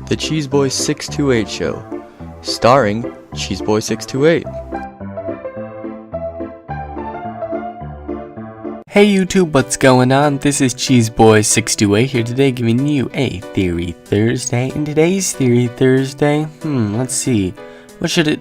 The Cheeseboy 628 Show, starring Cheeseboy 628. Hey YouTube, what's going on? This is Cheeseboy 628 here today giving you a Theory Thursday. In today's Theory Thursday, let's see. What should it...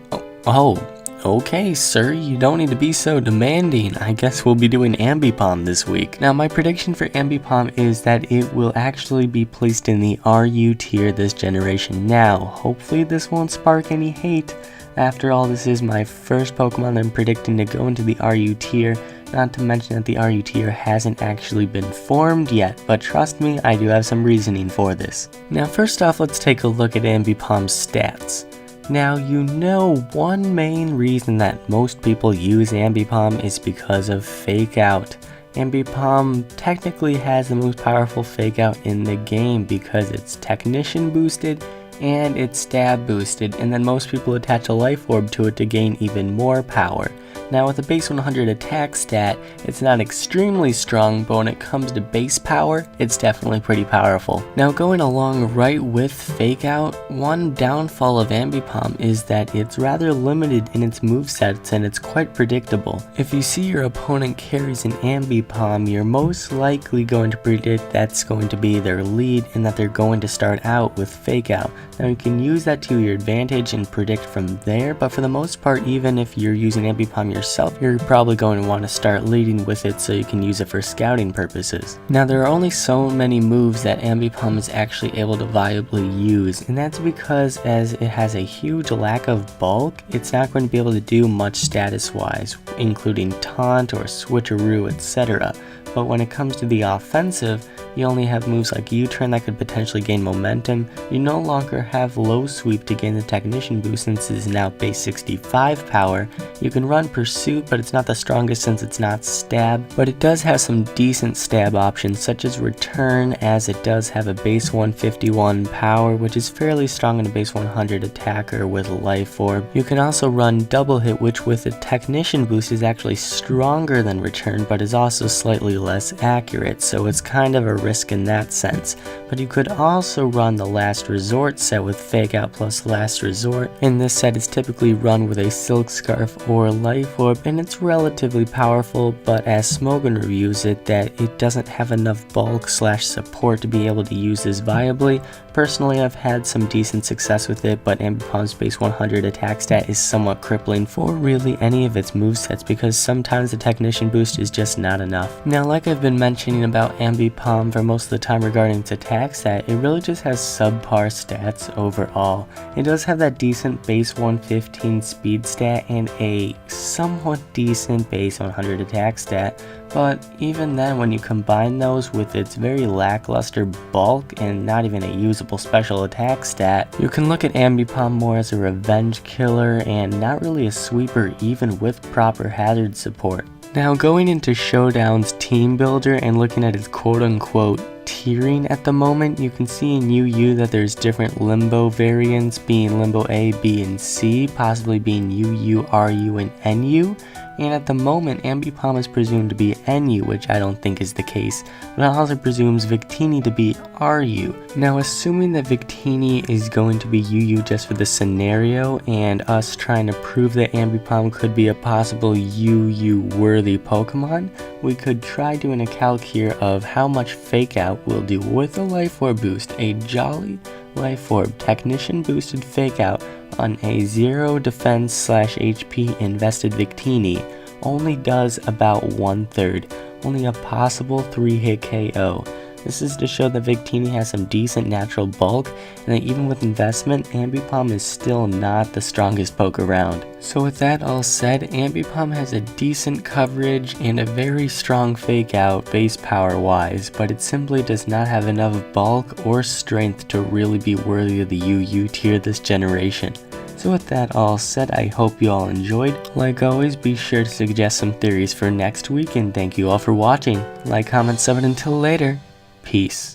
Okay, sir, you don't need to be so demanding. I guess we'll be doing Ambipom this week. Now, my prediction for Ambipom is that it will actually be placed in the RU tier this generation. Now, hopefully this won't spark any hate. After all, this is my first Pokemon I'm predicting to go into the RU tier. Not to mention that the RU tier hasn't actually been formed yet, but trust me, I do have some reasoning for this. Now, first off, let's take a look at Ambipom's stats. Now, you know one main reason that most people use Ambipom is because of Fake Out. Ambipom technically has the most powerful Fake Out in the game because it's Technician boosted and it's Stab boosted, and then most people attach a Life Orb to it to gain even more power. Now, with a base 100 attack stat, it's not extremely strong, but when it comes to base power, it's definitely pretty powerful. Now, going along right with Fake Out, one downfall of Ambipom is that it's rather limited in its movesets and it's quite predictable. If you see your opponent carries an Ambipom, you're most likely going to predict that's going to be their lead and that they're going to start out with Fake Out. Now, you can use that to your advantage and predict from there, but for the most part, even if you're using Ambipom yourself, you're probably going to want to start leading with it so you can use it for scouting purposes. Now, there are only so many moves that Ambipom is actually able to viably use, and that's because as it has a huge lack of bulk, it's not going to be able to do much status wise, including taunt or switcheroo, etc. But when it comes to the offensive, you only have moves like U-turn that could potentially gain momentum. You no longer have low sweep to gain the Technician boost since it is now base 65 power. You can run Pursuit, but it's not the strongest since it's not Stab, but it does have some decent Stab options such as Return, as it does have a base 151 power, which is fairly strong in a base 100 attacker with Life Orb. You can also run Double Hit, which with a Technician boost is actually stronger than Return, but is also slightly less accurate, so it's kind of a risk in that sense. But you could also run the Last Resort set with Fake Out plus Last Resort, and this set is typically run with a Silk Scarf or Life Orb, and it's relatively powerful, but as Smogon reviews it, that it doesn't have enough bulk / support to be able to use this viably. Personally, I've had some decent success with it, but Ambipom's base 100 attack stat is somewhat crippling for really any of its movesets because sometimes the Technician boost is just not enough. Now, like I've been mentioning about Ambipom for most of the time regarding its attack stat, it really just has subpar stats overall. It does have that decent base 115 speed stat and a somewhat decent base 100 attack stat, but even then when you combine those with its very lackluster bulk and not even a usable special attack stat, you can look at Ambipom more as a revenge killer and not really a sweeper even with proper hazard support. Now, going into Showdown's team builder and looking at its quote-unquote tiering at the moment, you can see in UU that there's different Limbo variants, being Limbo A, B, and C, possibly being UU, RU, and NU. And at the moment, Ambipom is presumed to be NU, which I don't think is the case, but it also presumes Victini to be RU. Now, assuming that Victini is going to be UU just for the scenario, and us trying to prove that Ambipom could be a possible UU-worthy Pokemon, we could try doing a calc here of how much Fake Out will do with a Life Orb boost. A Jolly Life Orb Technician boosted Fake Out on a 0 defense / HP invested Victini only does about 1/3, only a possible 3-hit KO. This is to show that Victini has some decent natural bulk, and that even with investment, Ambipom is still not the strongest poke around. So with that all said, Ambipom has a decent coverage and a very strong Fake Out base power wise, but it simply does not have enough bulk or strength to really be worthy of the UU tier this generation. So with that all said, I hope you all enjoyed. Like always, be sure to suggest some theories for next week, and thank you all for watching. Like, comment, sub, and until later, peace.